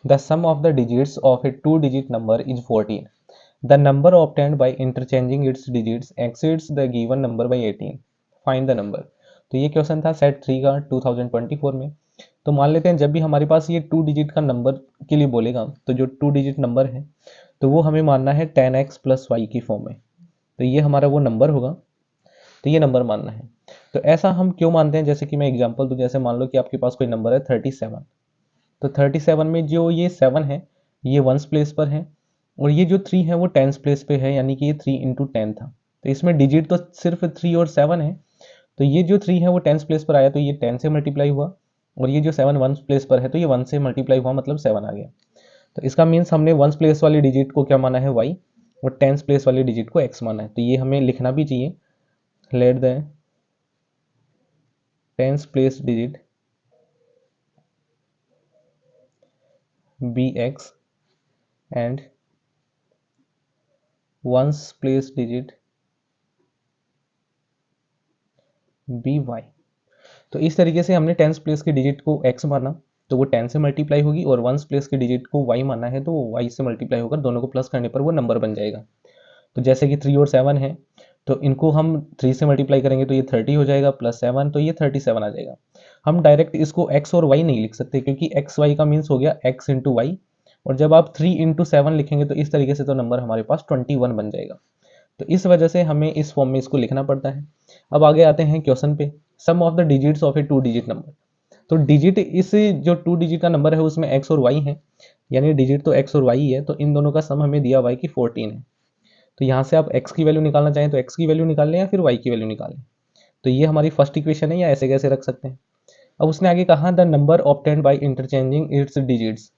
The sum of the digits of a 2 digit number is 14. The number obtained by interchanging its digits exceeds the given number by 18. Find the number. तो ये question था set 3 का 2024 में. तो मान लेते हैं जब भी हमारे पास ये 2 डिजिट का नंबर के लिए बोलेगा तो जो 2 डिजिट नंबर है तो वो हमें मानना है 10x प्लस वाई की फॉर्म में. तो ये हमारा वो नंबर होगा, तो ये नंबर मानना है. तो ऐसा हम क्यों मानते हैं, जैसे कि मैं एग्जांपल दूं, जैसे मान लो कि आपके पास कोई नंबर है 37. तो 37 में जो ये 7 है ये वंस प्लेस पर है और ये जो 3 है वो टेंस प्लेस पे है, यानी कि ये 3 इंटू 10 था. तो इसमें डिजिट तो सिर्फ 3 और 7 है. तो ये जो 3 है वो टेंस प्लेस पर आया तो ये 10 से मल्टीप्लाई हुआ और ये जो 7 वंस प्लेस पर है तो ये 1 से मल्टीप्लाई हुआ, मतलब 7 आ गया. तो इसका मीन्स हमने वंस प्लेस वाली डिजिट को क्या माना है y और टेंस प्लेस वाली डिजिट को x माना है. तो ये हमें लिखना भी चाहिए. Let the tens place digit be x and ones place digit be y. तो इस तरीके से हमने टेंस प्लेस की डिजिट को x माना तो वो 10 से मल्टीप्लाई होगी और वंस प्लेस की डिजिट को y माना है तो वो y से मल्टीप्लाई होकर दोनों को प्लस करने पर वो नंबर बन जाएगा. तो जैसे कि 3 और 7 है तो इनको हम 3 से मल्टीप्लाई करेंगे तो ये 30 हो जाएगा प्लस 7 तो ये 37 आ जाएगा. हम डायरेक्ट इसको x और y नहीं लिख सकते क्योंकि x y का मीन्स हो गया x इंटू वाई और जब आप 3 इंटू 7 लिखेंगे तो इस तरीके से तो नंबर हमारे पास 21 बन जाएगा. तो इस वजह से हमें इस फॉर्म में इसको लिखना पड़ता है. अब आगे आते हैं क्वेश्चन पे. Sum of the digits of a 2 digit number. तो डिजिट इस जो 2 डिजिट का नंबर है उसमें x और y है, यानी डिजिट तो x और y है, तो इन दोनों का सम हमें दिया हुआ है कि 14 है. तो यहाँ से आप x की वैल्यू निकालना चाहें तो x की वैल्यू निकाल लें या फिर y की वैल्यू निकाल लें. तो ये हमारी फर्स्ट इक्वेशन है, या ऐसे कैसे रख सकते हैं. अब उसने आगे कहा the number obtained by interchanging its digits.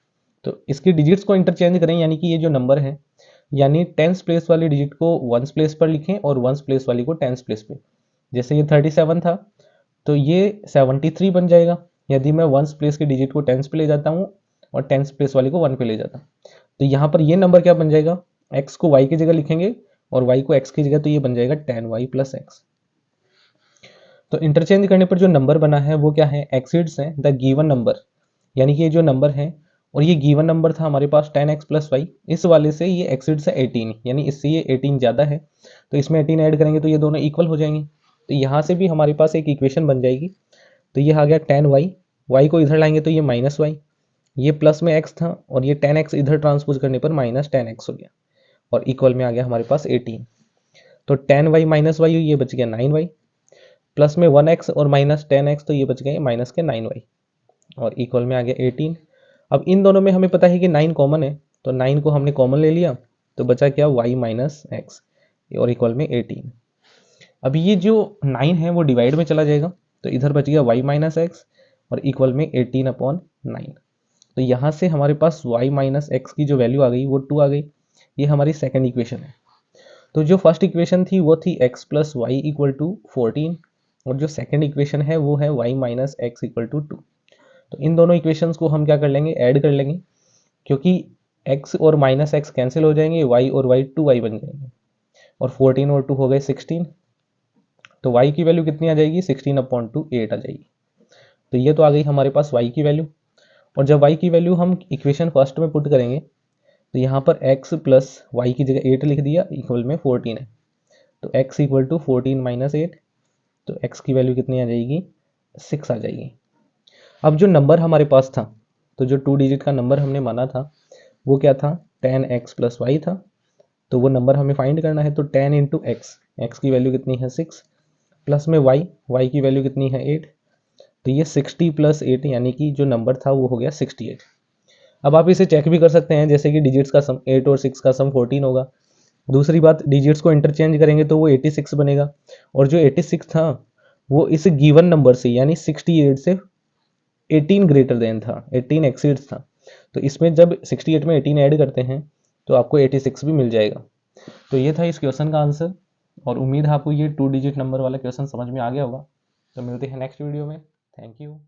तो इसकी डिजिट्स को इंटरचेंज करें, यानी कि ये जो नंबर है यानी टेंस प्लेस वाली डिजिट को वंस प्लेस पर लिखें और वंस प्लेस वाली को टेंस प्लेस पे. जैसे ये 37 था तो ये 73 बन जाएगा यदि मैं वंस प्लेस की डिजिट को टेंस पे ले जाता हूँ और टेंस प्लेस वाली को 1 पे ले जाता हूँ. तो यहाँ पर ये नंबर क्या बन जाएगा, x को y की जगह लिखेंगे और y को x की जगह, तो ये बन जाएगा 10y प्लस एक्स. तो इंटरचेंज करने पर जो नंबर बना है वो क्या है, एक्सीड्स है द गिवन नंबर, यानी कि ये जो नंबर है और ये गिवन नंबर था हमारे पास 10x प्लस वाई, इस वाले से ये एक्सीड्स है 18, यानी इससे ये 18 ज़्यादा है तो इसमें 18 ऐड करेंगे तो ये दोनों इक्वल हो जाएंगे. तो यहाँ से भी हमारे पास एक इक्वेशन बन जाएगी. तो ये आ गया 10y, y को इधर लाएंगे तो ये माइनस वाई, ये प्लस में x था और ये 10x इधर ट्रांसपोज करने पर माइनस 10x हो गया और इक्वल में आ गया हमारे पास 18. तो 10y माइनस वाई ये बच गया 9y प्लस में 1x और माइनस 10x तो ये बच गए माइनस के 9y और इक्वल में आ गया 18. अब इन दोनों में हमें पता है कि 9 कॉमन है तो 9 को हमने कॉमन ले लिया तो बचा क्या y माइनस एक्स और इक्वल में 18. अब ये जो 9 है वो डिवाइड में चला जाएगा तो इधर बच गया y माइनस एक्स और इक्वल में 18 अपॉन 9. तो यहाँ से हमारे पास y माइनस एक्स की जो वैल्यू आ गई वो 2 आ गई. ये हमारी सेकेंड इक्वेशन है. तो जो फर्स्ट इक्वेशन थी वो थी x plus y equal to 14 और जो सेकेंड इक्वेशन है वो है y minus x equal to 2. तो इन दोनों इक्वेशंस को हम क्या कर लेंगे, ऐड कर लेंगे, क्योंकि x और माइनस एक्स कैंसिल हो जाएंगे, y और y 2y बन जाएंगे और 14 और 2 हो गए 16. तो y की वैल्यू कितनी आ जाएगी, 16 अपॉन 2 8 आ जाएगी. तो ये तो आ गई हमारे पास y की वैल्यू. और जब y की वैल्यू हम इक्वेशन फर्स्ट में पुट करेंगे तो यहाँ पर x प्लस वाई की जगह 8 लिख दिया इक्वल में 14 है. तो x इक्वल टू 14 माइनस 8, तो x की वैल्यू कितनी आ जाएगी, 6 आ जाएगी. अब जो नंबर हमारे पास था, तो जो 2 डिजिट का नंबर हमने माना था वो क्या था, 10x प्लस वाई था. तो वो नंबर हमें फाइंड करना है. तो 10 इंटू एक्स की वैल्यू कितनी है 6 प्लस में y की वैल्यू कितनी है 8. तो ये 60 प्लस 8 यानी कि जो नंबर था वो हो गया 68. अब आप इसे चेक भी कर सकते हैं, जैसे कि डिजिट्स का सम 8 और 6 का सम 14 होगा. दूसरी बात, डिजिट्स को इंटरचेंज करेंगे तो वो 86 बनेगा और जो 86 था वो इस गिवन नंबर से यानी 68 से 18 ग्रेटर देन था, 18 एक्सीड्स था. तो इसमें जब 68 में 18 ऐड करते हैं तो आपको 86 भी मिल जाएगा. तो ये था इस क्वेश्चन का आंसर और उम्मीद है आपको ये 2 डिजिट नंबर वाला क्वेश्चन समझ में आ गया होगा. तो मिलते हैं नेक्स्ट वीडियो में. Thank you.